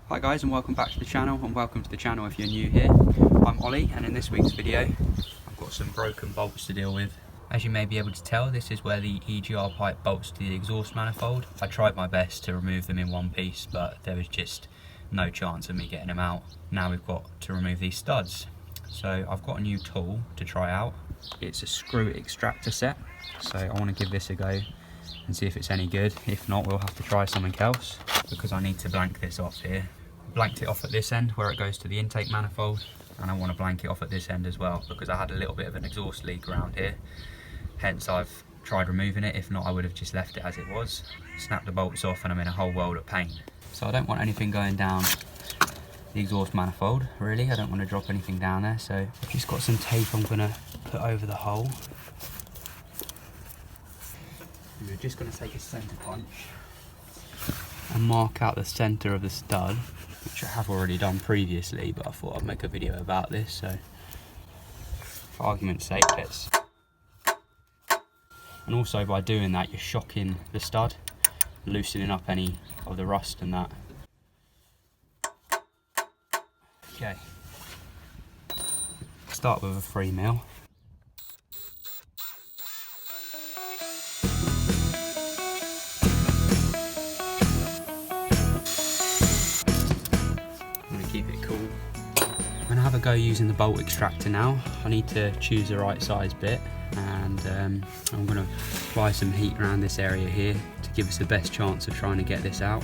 Hi guys, and welcome back to the channel, and welcome to the channel if you're new here. I'm Ollie, and in this week's video I've got some broken bolts to deal with. As you may be able to tell, this is where the EGR pipe bolts to the exhaust manifold. I tried my best to remove them in one piece, but there was just no chance of me getting them out. Now we've got to remove these studs. So I've got a new tool to try out. It's a screw extractor set, so I want to give this a go and see if it's any good. If not, we'll have to try something else, because I need to blank this off here. I blanked it off at this end where it goes to the intake manifold, and I want to blank it off at this end as well, because I had a little bit of an exhaust leak around here. Hence I've tried removing it. If not, I would have just left it as it was. Snapped the bolts off and I'm in a whole world of pain. So I don't want anything going down the exhaust manifold, really. I don't want to drop anything down there, so I've just got some tape I'm going to put over the hole. And we're just going to take a centre punch and mark out the centre of the stud, which I have already done previously, but I thought I'd make a video about this, so for argument's sake, let's. And also by doing that, you're shocking the stud, loosening up any of the rust and that. Okay, start with a 3mm. I'm gonna keep it cool. I'm gonna have a go using the bolt extractor now. I need to choose the right size bit, and I'm going to apply some heat around this area here to give us the best chance of trying to get this out.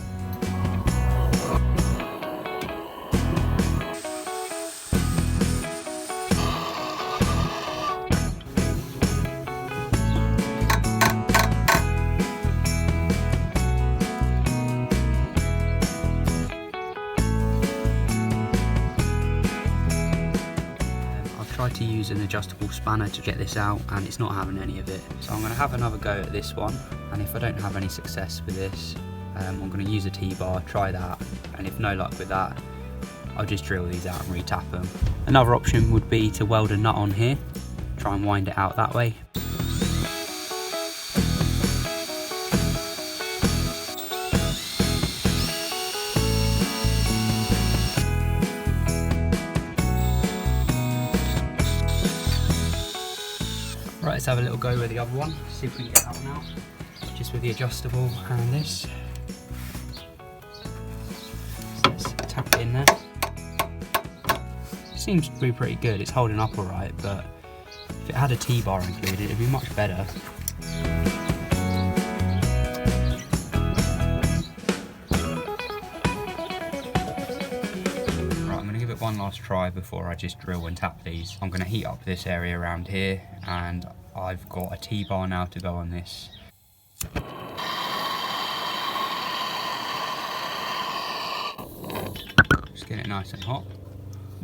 Tried to use an adjustable spanner to get this out, and it's not having any of it. So I'm going to have another go at this one, and if I don't have any success with this, I'm going to use a T-bar, try that, and if no luck with that, I'll just drill these out and re-tap them. Another option would be to weld a nut on here, try and wind it out that way. Right, let's have a little go with the other one, see if we can get that one out. Just with the adjustable and this. So let's tap it in there. Seems to be pretty good, it's holding up alright, but if it had a T-bar included, it'd be much better. One last try before I just drill and tap these. I'm going to heat up this area around here, and I've got a T-bar now to go on this. Just get it nice and hot.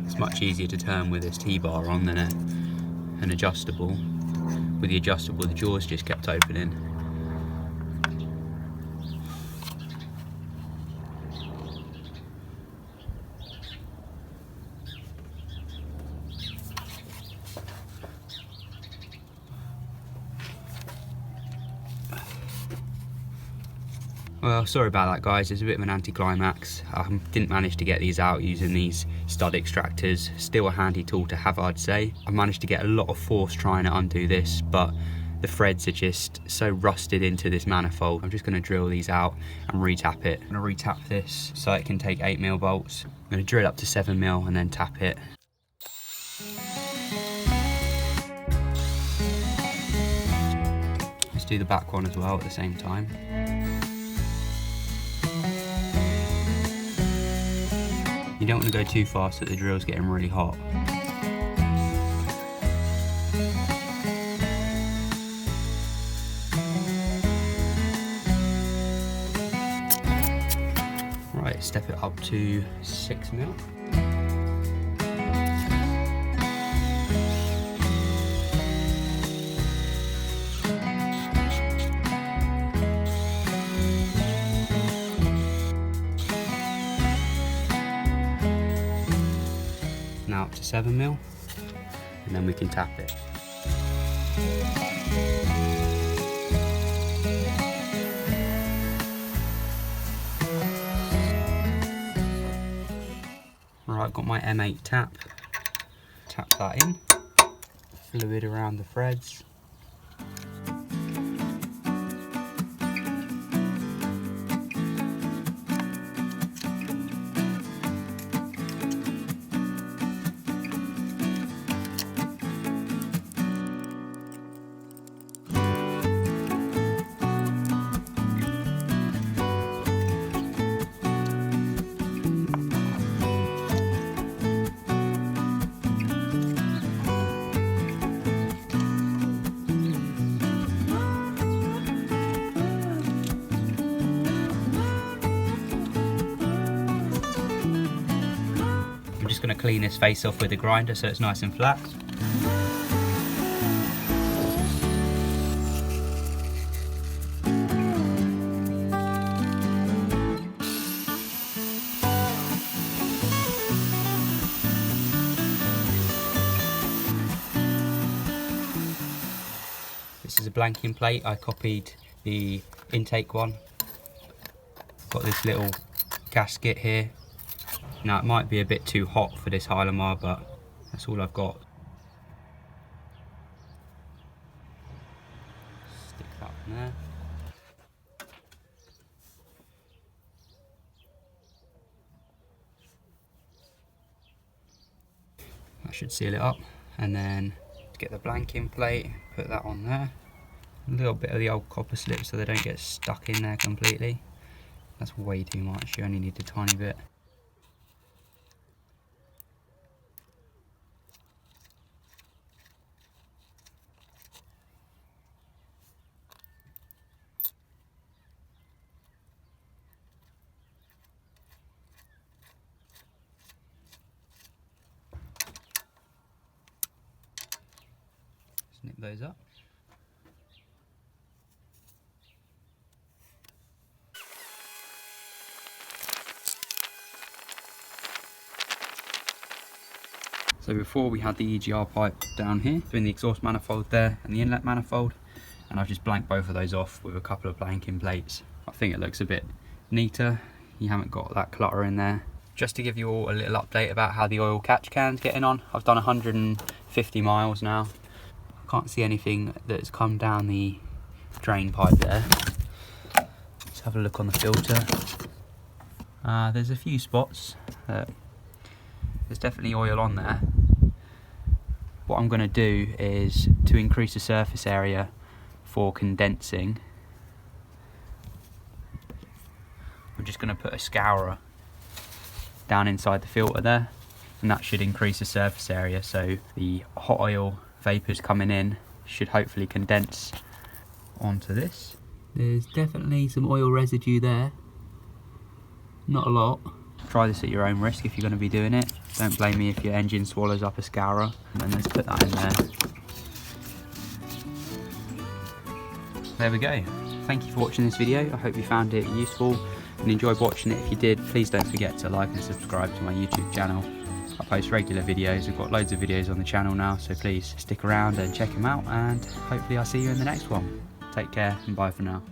It's much easier to turn with this T-bar on than an adjustable. With the adjustable, the jaws just kept opening. Well, sorry about that guys, it's a bit of an anticlimax. I didn't manage to get these out using these stud extractors. Still a handy tool to have, I'd say. I managed to get a lot of force trying to undo this, but the threads are just so rusted into this manifold. I'm just going to drill these out and re-tap it. I'm going to re-tap this so it can take 8mm bolts. I'm going to drill up to 7mm and then tap it. Let's do the back one as well at the same time. You don't want to go too fast that the drill's getting really hot. Right, step it up to 6mm. Now up to 7mm, and then we can tap it. Alright, I've got my M8 tap. Tap that in. Fluid around the threads. I'm just going to clean this face off with a grinder so it's nice and flat. This is a blanking plate. I copied the intake one. Got this little gasket here. Now it might be a bit too hot for this Hylamar, but that's all I've got. Stick that in there. That should seal it up. And then get the blanking plate, put that on there. A little bit of the old copper slip so they don't get stuck in there completely. That's way too much, you only need a tiny bit. Snip those up. So before we had the EGR pipe down here, between the exhaust manifold there and the inlet manifold, and I've just blanked both of those off with a couple of blanking plates. I think it looks a bit neater, you haven't got that clutter in there. Just to give you all a little update about how the oil catch can's getting on, I've done 150 miles now. Can't see anything that's come down the drain pipe there. Let's have a look on the filter. There's a few spots. There's definitely oil on there. What I'm going to do is to increase the surface area for condensing. I'm just going to put a scourer down inside the filter there, and that should increase the surface area, so the hot oil vapours coming in should hopefully condense onto this. There's definitely some oil residue there, not a lot. Try this at your own risk if you're going to be doing it. Don't blame me if your engine swallows up a scourer. And let's put that in there. There we go. Thank you for watching this video. I hope you found it useful and enjoyed watching it. If you did, please don't forget to like and subscribe to my YouTube channel. I post regular videos. I've got loads of videos on the channel now, so please stick around and check them out, and hopefully I'll see you in the next one. Take care and bye for now.